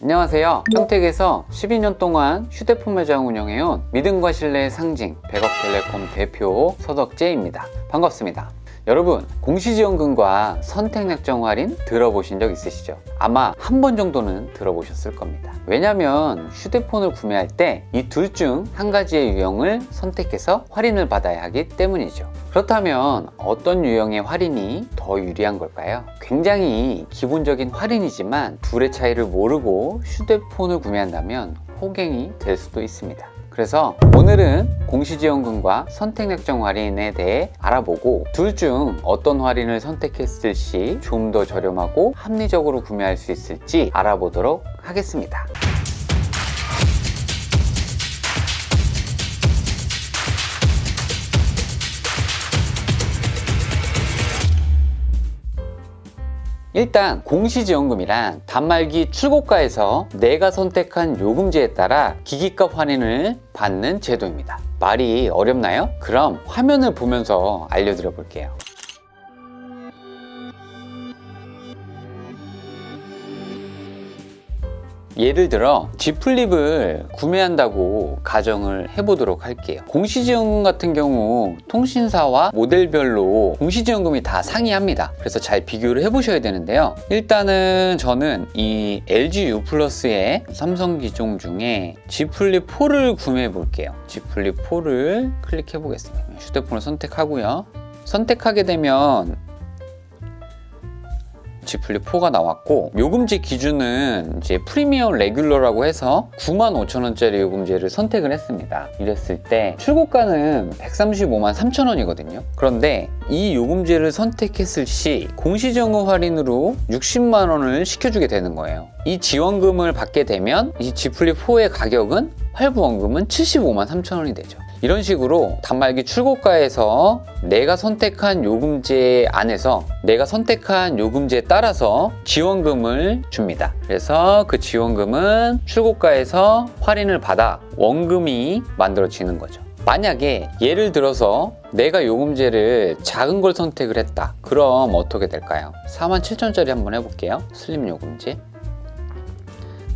안녕하세요. 평택에서 12년 동안 휴대폰 매장 운영해온 믿음과 신뢰의 상징 백업텔레콤 대표 서덕재입니다. 반갑습니다. 여러분, 공시지원금과 선택약정 할인 들어보신 적 있으시죠? 아마 한 번 정도는 들어보셨을 겁니다. 왜냐면 휴대폰을 구매할 때 이 둘 중 한 가지의 유형을 선택해서 할인을 받아야 하기 때문이죠. 그렇다면 어떤 유형의 할인이 더 유리한 걸까요? 굉장히 기본적인 할인이지만 둘의 차이를 모르고 휴대폰을 구매한다면 호갱이 될 수도 있습니다. 그래서 오늘은 공시지원금과 선택약정 할인에 대해 알아보고 둘 중 어떤 할인을 선택했을 시 좀 더 저렴하고 합리적으로 구매할 수 있을지 알아보도록 하겠습니다. 일단 공시지원금이란 단말기 출고가에서 내가 선택한 요금제에 따라 기기값 할인을 받는 제도입니다. 말이 어렵나요? 그럼 화면을 보면서 알려드려 볼게요. 예를 들어 G 플립을 구매한다고 가정을 해보도록 할게요. 공시지원금 같은 경우 통신사와 모델별로 공시지원금이 다 상이합니다. 그래서 잘 비교를 해보셔야 되는데요. 일단은 저는 이 LG U 플러스의 삼성 기종 중에 G 플립 4를 구매해 볼게요. G 플립 4를 클릭해 보겠습니다. 휴대폰을 선택하고요. 선택하게 되면 G 플립 4가 나왔고, 요금제 기준은 이제 프리미엄 레귤러라고 해서 95,000원짜리 요금제를 선택을 했습니다. 이랬을 때 출고가는 135만 3천원이거든요. 그런데 이 요금제를 선택했을 시 공시지원금 할인으로 60만 원을 시켜주게 되는 거예요. 이 지원금을 받게 되면 이 G 플립 4의 가격은 할부원금은 75만 3천원이 되죠. 이런 식으로 단말기 출고가에서 내가 선택한 요금제 안에서 내가 선택한 요금제에 따라서 지원금을 줍니다. 그래서 그 지원금은 출고가에서 할인을 받아 원금이 만들어지는 거죠. 만약에 예를 들어서 내가 요금제를 작은 걸 선택을 했다. 그럼 어떻게 될까요? 47,000원짜리 한번 해볼게요. 슬림 요금제.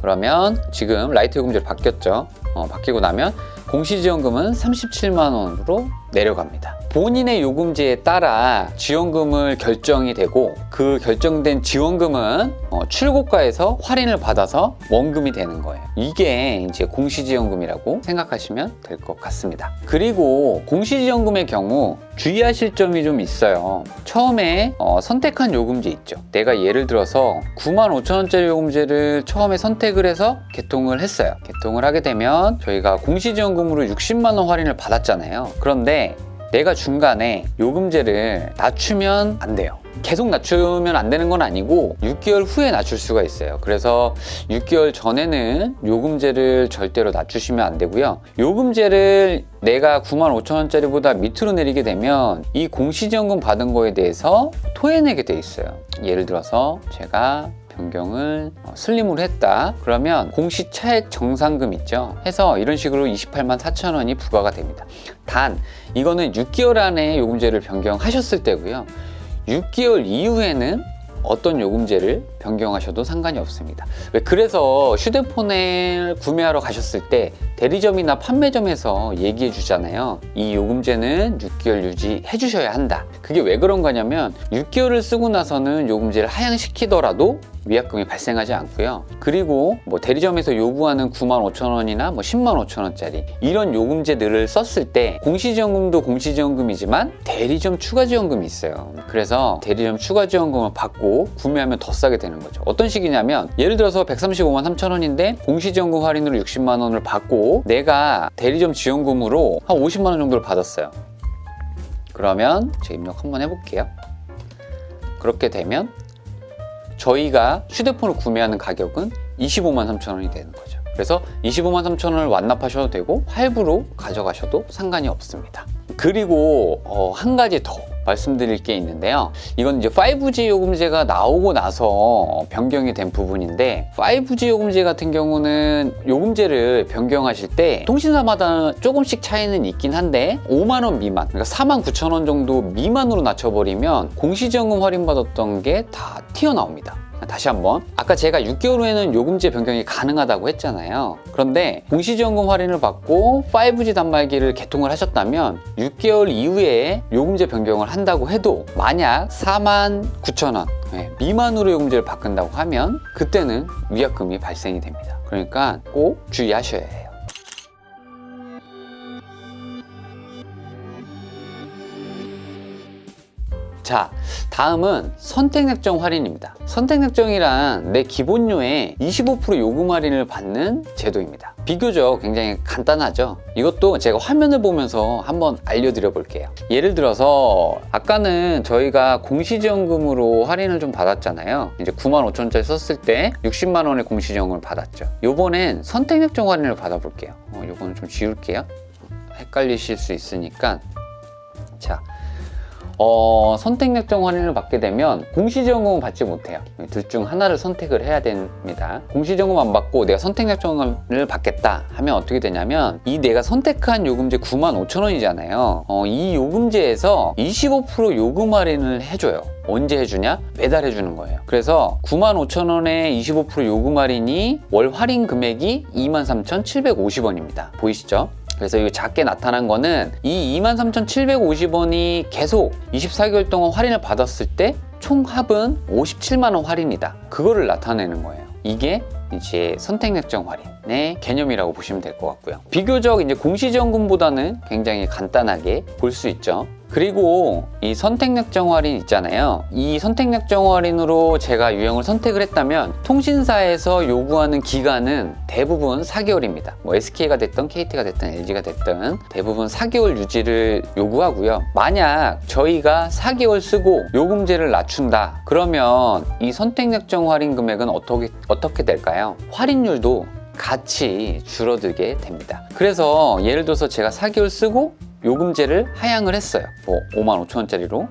그러면 지금 라이트 요금제로 바뀌었죠. 바뀌고 나면 공시지원금은 37만 원으로 내려갑니다. 본인의 요금제에 따라 지원금을 결정이 되고 그 결정된 지원금은 출고가에서 할인을 받아서 원금이 되는 거예요. 이게 이제 공시지원금이라고 생각하시면 될 것 같습니다. 그리고 공시지원금의 경우 주의하실 점이 좀 있어요. 처음에 선택한 요금제 있죠. 내가 예를 들어서 95,000원짜리 요금제를 처음에 선택을 해서 개통을 했어요. 개통을 하게 되면 저희가 공시지원금으로 60만 원 할인을 받았잖아요. 그런데 내가 중간에 요금제를 낮추면 안 돼요. 계속 낮추면 안 되는 건 아니고 6개월 후에 낮출 수가 있어요. 그래서 6개월 전에는 요금제를 절대로 낮추시면 안 되고요. 요금제를 내가 95,000원짜리보다 밑으로 내리게 되면 이 공시지원금 받은 거에 대해서 토해내게 돼 있어요. 예를 들어서 제가 변경을 슬림으로 했다. 그러면 공시 차액 정산금 있죠. 해서 이런 식으로 28만 4천원이 부과가 됩니다. 단 이거는 6개월 안에 요금제를 변경하셨을 때고요. 6개월 이후에는 어떤 요금제를 변경하셔도 상관이 없습니다. 그래서 휴대폰을 구매하러 가셨을 때 대리점이나 판매점에서 얘기해 주잖아요. 이 요금제는 6개월 유지해 주셔야 한다. 그게 왜 그런 거냐면 6개월을 쓰고 나서는 요금제를 하향시키더라도 위약금이 발생하지 않고요. 그리고 대리점에서 요구하는 95,000원이나 105,000원짜리 이런 요금제들을 썼을 때 공시지원금도 공시지원금이지만 대리점 추가지원금이 있어요. 그래서 대리점 추가지원금을 받고 구매하면 더 싸게 되는 거죠. 어떤 식이냐면 예를 들어서 135만 3천원인데 공시지원금 할인으로 60만 원을 받고 내가 대리점 지원금으로 한 50만 원 정도를 받았어요. 그러면 제가 입력 한번 해볼게요. 그렇게 되면 저희가 휴대폰을 구매하는 가격은 25만 3천원이 되는 거죠. 그래서 25만 3천원을 완납하셔도 되고 할부로 가져가셔도 상관이 없습니다. 그리고 한 가지 더 말씀드릴 게 있는데요. 이건 이제 5G 요금제가 나오고 나서 변경이 된 부분인데 5G 요금제 같은 경우는 요금제를 변경하실 때 통신사마다 조금씩 차이는 있긴 한데 5만 원 미만, 그러니까 49,000원 정도 미만으로 낮춰버리면 공시지원금 할인받았던 게 다 튀어나옵니다. 다시 한번, 아까 제가 6개월 후에는 요금제 변경이 가능하다고 했잖아요. 그런데 공시지원금 할인을 받고 5G 단말기를 개통을 하셨다면 6개월 이후에 요금제 변경을 한다고 해도 만약 49,000원 미만으로 요금제를 바꾼다고 하면 그때는 위약금이 발생이 됩니다. 그러니까 꼭 주의하셔야 해요. 자, 다음은 선택약정 할인입니다. 선택약정이란 내 기본료에 25% 요금 할인을 받는 제도입니다. 비교적 굉장히 간단하죠. 이것도 제가 화면을 보면서 한번 알려드려 볼게요. 예를 들어서 아까는 저희가 공시지원금으로 할인을 좀 받았잖아요. 이제 95,000원짜리 썼을 때 60만 원의 공시지원금을 받았죠. 요번엔 선택약정 할인을 받아볼게요. 요거는 좀 지울게요. 헷갈리실 수 있으니까. 자, 선택약정 할인을 받게 되면 공시지원금은 받지 못해요. 둘 중 하나를 선택을 해야 됩니다. 공시지원금 안 받고 내가 선택약정을 받겠다 하면 어떻게 되냐면, 이 내가 선택한 요금제 95,000원이잖아요. 이 요금제에서 25% 요금 할인을 해줘요. 언제 해주냐? 매달 해주는 거예요. 그래서 95,000원에 25% 요금 할인이 월 할인 금액이 23,750원입니다. 보이시죠? 그래서 이 작게 나타난 거는 이 23,750원이 계속 24개월 동안 할인을 받았을 때 총 합은 57만 원 할인이다. 그거를 나타내는 거예요. 이게 이제 선택약정 할인의 개념이라고 보시면 될 것 같고요. 비교적 이제 공시지원금보다는 굉장히 간단하게 볼 수 있죠. 그리고 이 선택약정 할인 있잖아요. 이 선택약정 할인으로 제가 유형을 선택을 했다면 통신사에서 요구하는 기간은 대부분 4개월입니다. 뭐 SK가 됐든 KT가 됐든 LG가 됐든 대부분 4개월 유지를 요구하고요. 만약 저희가 4개월 쓰고 요금제를 낮춘다 그러면 이 선택약정 할인 금액은 어떻게 될까요? 할인율도 같이 줄어들게 됩니다. 그래서 예를 들어서 제가 4개월 쓰고 요금제를 하향을 했어요. 뭐 55,000원짜리로.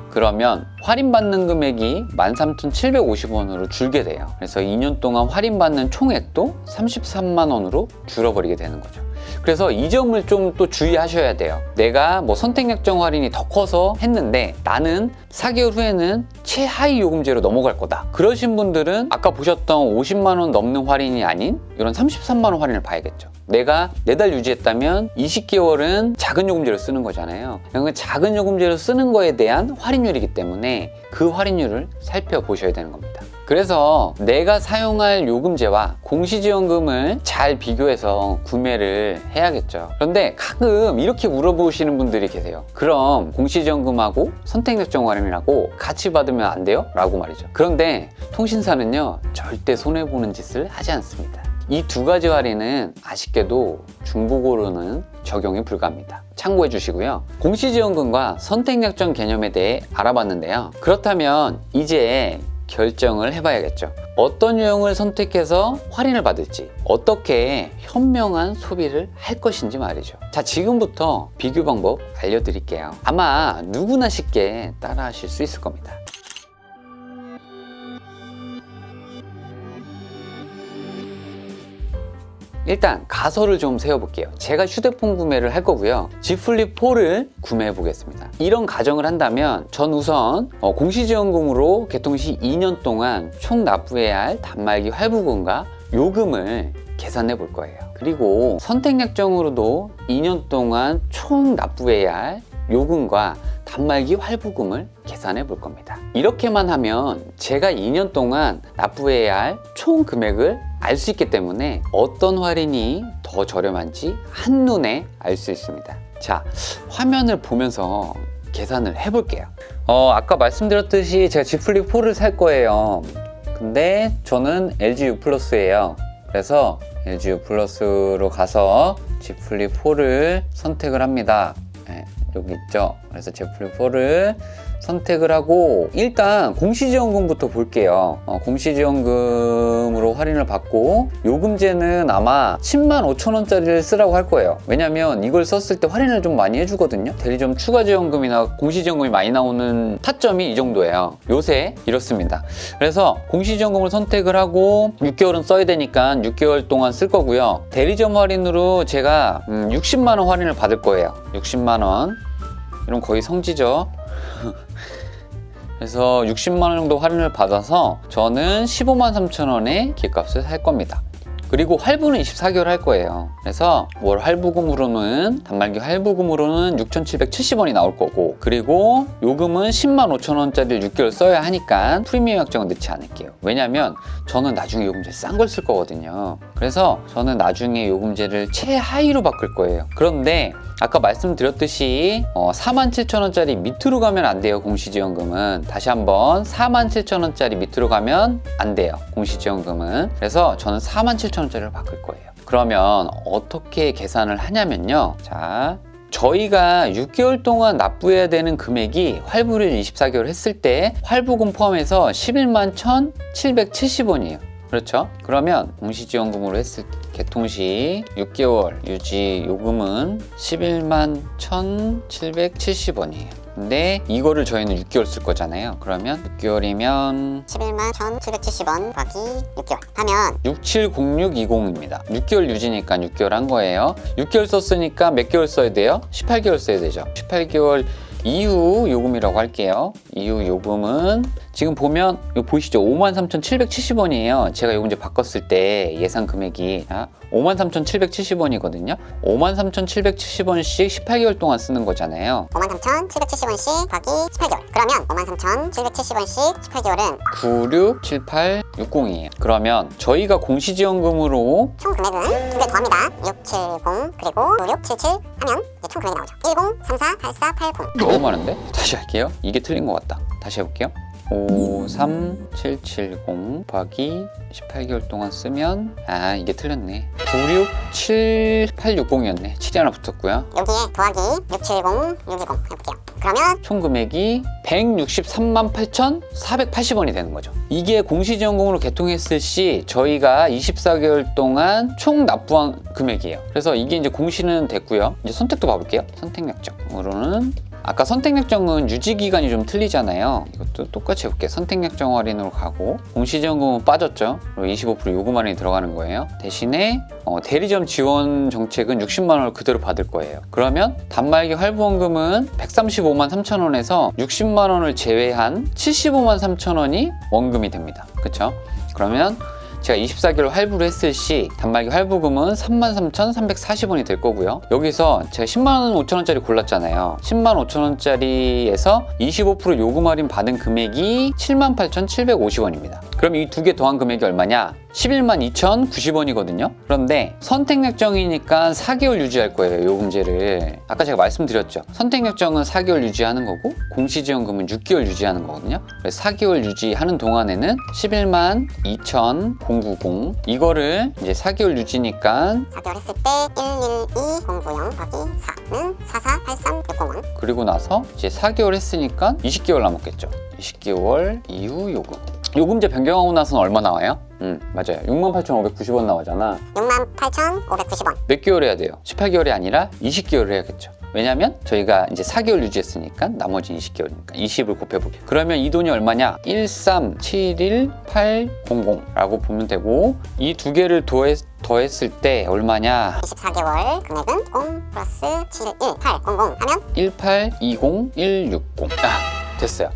그러면 할인받는 금액이 13,750원으로 줄게 돼요. 그래서 2년 동안 할인받는 총액도 33만 원으로 줄어버리게 되는 거죠. 그래서 이 점을 좀 또 주의하셔야 돼요. 내가 뭐 선택약정 할인이 더 커서 했는데 나는 4개월 후에는 최하위 요금제로 넘어갈 거다. 그러신 분들은 아까 보셨던 50만 원 넘는 할인이 아닌 이런 33만 원 할인을 봐야겠죠. 내가 4달 유지했다면 20개월은 작은 요금제를 쓰는 거잖아요. 그러니까 작은 요금제를 쓰는 거에 대한 할인율이기 때문에 그 할인율을 살펴보셔야 되는 겁니다. 그래서 내가 사용할 요금제와 공시지원금을 잘 비교해서 구매를 해야겠죠. 그런데 가끔 이렇게 물어보시는 분들이 계세요. 그럼 공시지원금하고 선택약정 할인이라고 같이 받으면 안 돼요? 라고 말이죠. 그런데 통신사는요, 절대 손해보는 짓을 하지 않습니다. 이 두 가지 할인은 아쉽게도 중복으로는 적용이 불가합니다. 참고해 주시고요. 공시지원금과 선택약정 개념에 대해 알아봤는데요. 그렇다면 이제 결정을 해봐야겠죠. 어떤 유형을 선택해서 할인을 받을지, 어떻게 현명한 소비를 할 것인지 말이죠. 자, 지금부터 비교 방법 알려드릴게요. 아마 누구나 쉽게 따라 하실 수 있을 겁니다. 일단 가설을 좀 세워볼게요. 제가 휴대폰 구매를 할 거고요. Z 플립 4를 구매해 보겠습니다. 이런 가정을 한다면 전 우선 공시지원금으로 개통 시 2년 동안 총 납부해야 할 단말기 할부금과 요금을 계산해 볼 거예요. 그리고 선택약정으로도 2년 동안 총 납부해야 할 요금과 단말기 할부금을 계산해 볼 겁니다. 이렇게만 하면 제가 2년 동안 납부해야 할 총 금액을 알 수 있기 때문에 어떤 할인이 더 저렴한지 한눈에 알 수 있습니다. 자, 화면을 보면서 계산을 해볼게요. 아까 말씀드렸듯이 제가 Z 플립 4를 살 거예요. 근데 저는 LG U 플러스예요. 그래서 LG U 플러스로 가서 Z 플립 4를 선택을 합니다. 네, 여기 있죠. 그래서 Z 플립 4를 선택을 하고 일단 공시지원금부터 볼게요. 공시지원금으로 할인을 받고 요금제는 아마 105,000원짜리를 쓰라고 할 거예요. 왜냐면 이걸 썼을 때 할인을 좀 많이 해주거든요. 대리점 추가지원금이나 공시지원금이 많이 나오는 타점이 이 정도예요. 요새 이렇습니다. 그래서 공시지원금을 선택을 하고 6개월은 써야 되니까 6개월 동안 쓸 거고요. 대리점 할인으로 제가 60만 원 할인을 받을 거예요. 60만 원. 이런 거의 성지죠. 그래서 60만 원 정도 할인을 받아서 저는 15만 3천 원에 기획값을 살 겁니다. 그리고 할부는 24개월 할 거예요. 그래서 월 할부금으로는 단말기 할부금으로는 6,770원이 나올 거고, 그리고 요금은 10만 5천 원짜리를 6개월 써야 하니까 프리미엄 약정은 넣지 않을게요. 왜냐면 저는 나중에 요금제 싼 걸 쓸 거거든요. 그래서 저는 나중에 요금제를 최하위로 바꿀 거예요. 그런데 아까 말씀드렸듯이 47,000원짜리 밑으로 가면 안 돼요. 공시지원금은 다시 한번 47,000원짜리 밑으로 가면 안 돼요. 공시지원금은. 그래서 저는 47,000원짜리로 바꿀 거예요. 그러면 어떻게 계산을 하냐면요, 자, 저희가 6개월 동안 납부해야 되는 금액이 할부를 24개월 했을 때 할부금 포함해서 11만 1,770원이에요. 그렇죠? 그러면 공시지원금으로 했을 때 개통시 6개월 유지 요금은 11만 1,770원이에요. 근데 이거를 저희는 6개월 쓸 거잖아요. 그러면 6개월이면 11만 1,770원 곱하기 6개월 하면 670620입니다. 6개월 유지니까 6개월 한 거예요. 6개월 썼으니까 몇 개월 써야 돼요? 18개월 써야 되죠. 18개월 이후 요금이라고 할게요. 이후 요금은 지금 보면 이거 보이시죠? 53,770원이에요. 제가 요금제 바꿨을 때 예상 금액이 53,770원이거든요. 53,770원씩 18개월 동안 쓰는 거잖아요. 53,770원씩 곱하기 18개월 그러면 53,770원씩 18개월은 967860이에요. 그러면 저희가 공시지원금으로 총 금액은 두 개 더합니다. 670 그리고 9677 하면 이제 총 금액이 나오죠. 10348480 너무 많은데? 다시 할게요. 이게 틀린 것 같다. 다시 해볼게요. 53770 곱하기 18개월 동안 쓰면 이게 틀렸네. 967860이었네. 7이 하나 붙었고요. 여기에 더하기 670 620 해볼게요. 그러면 총 금액이 163만 8,480원이 되는 거죠. 이게 공시지원금으로 개통했을 시 저희가 24개월 동안 총 납부한 금액이에요. 그래서 이게 이제 공시는 됐고요. 이제 선택도 봐볼게요. 선택약정으로는 아까 선택약정은 유지기간이 좀 틀리잖아요. 이것도 똑같이 해볼게요. 선택약정 할인으로 가고 공시지원금은 빠졌죠. 그리고 25% 요금 할인이 들어가는 거예요. 대신에 대리점 지원 정책은 60만 원을 그대로 받을 거예요. 그러면 단말기 할부원금은 135만 3천 원에서 60만 원을 제외한 75만 3천 원이 원금이 됩니다. 그렇죠? 그러면 제가 24개월 할부를 했을 시 단말기 할부금은 33,340원이 될 거고요. 여기서 제가 10만 5천 원짜리 골랐잖아요. 10만 5천 원짜리에서 25% 요금 할인 받은 금액이 78,750원입니다. 그럼 이 두 개 더한 금액이 얼마냐? 11만 2,090원이거든요. 그런데 선택약정이니까 4개월 유지할 거예요. 요금제를. 아까 제가 말씀드렸죠. 선택약정은 4개월 유지하는 거고 공시지원금은 6개월 유지하는 거거든요. 그래서 4개월 유지하는 동안에는 11만 2,090 이거를 이제 4개월 유지니까 4개월 했을 때 112090 곱하기 4는 4483600원 그리고 나서 이제 4개월 했으니까 20개월 남았겠죠. 20개월 이후 요금. 요금제 변경하고 나서는 얼마 나와요? 맞아요. 68,590원 나오잖아. 68,590원 몇 개월 해야 돼요? 18개월이 아니라 20개월을 해야겠죠. 왜냐면 저희가 이제 4개월 유지했으니까 나머지 20개월이니까 20을 곱해볼게요. 그러면 이 돈이 얼마냐? 1371800라고 보면 되고 이 두 개를 더했을 때 얼마냐? 24개월 금액은 0 플러스 71800 하면 1820160 됐어요.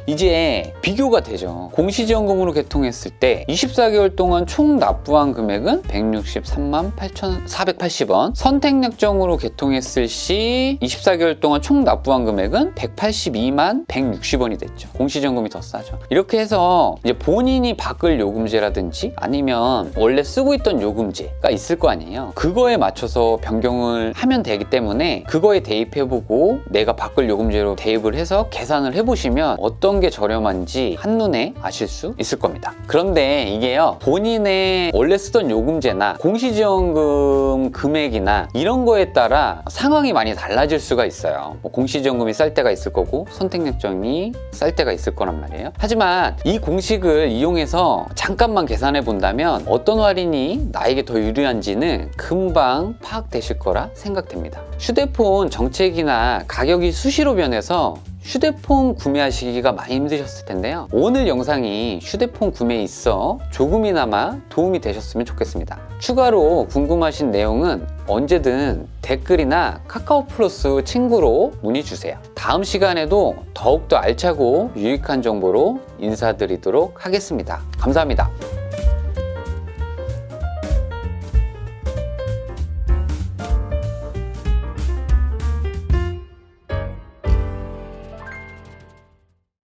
이제 비교가 되죠. 공시지원금으로 개통했을 때 24개월 동안 총 납부한 금액은 163만 8,480원. 선택약정으로 개통했을 시 24개월 동안 총 납부한 금액은 182만 160원이 됐죠. 공시지원금이 더 싸죠. 이렇게 해서 이제 본인이 바꿀 요금제라든지 아니면 원래 쓰고 있던 요금제가 있을 거 아니에요. 그거에 맞춰서 변경을 하면 되기 때문에 그거에 대입해보고 내가 바꿀 요금제로 대입을 해서 계산을 해보시면 어떤 게 저렴한지 한눈에 아실 수 있을 겁니다. 그런데 이게요, 본인의 원래 쓰던 요금제나 공시지원금 금액이나 이런 거에 따라 상황이 많이 달라질 수가 있어요. 공시지원금이 쌀 때가 있을 거고 선택약정이 쌀 때가 있을 거란 말이에요. 하지만 이 공식을 이용해서 잠깐만 계산해 본다면 어떤 할인이 나에게 더 유리한지는 금방 파악되실 거라 생각됩니다. 휴대폰 정책이나 가격이 수시로 변해서 휴대폰 구매하시기가 많이 힘드셨을 텐데요. 오늘 영상이 휴대폰 구매에 있어 조금이나마 도움이 되셨으면 좋겠습니다. 추가로 궁금하신 내용은 언제든 댓글이나 카카오 플러스 친구로 문의 주세요. 다음 시간에도 더욱더 알차고 유익한 정보로 인사드리도록 하겠습니다. 감사합니다.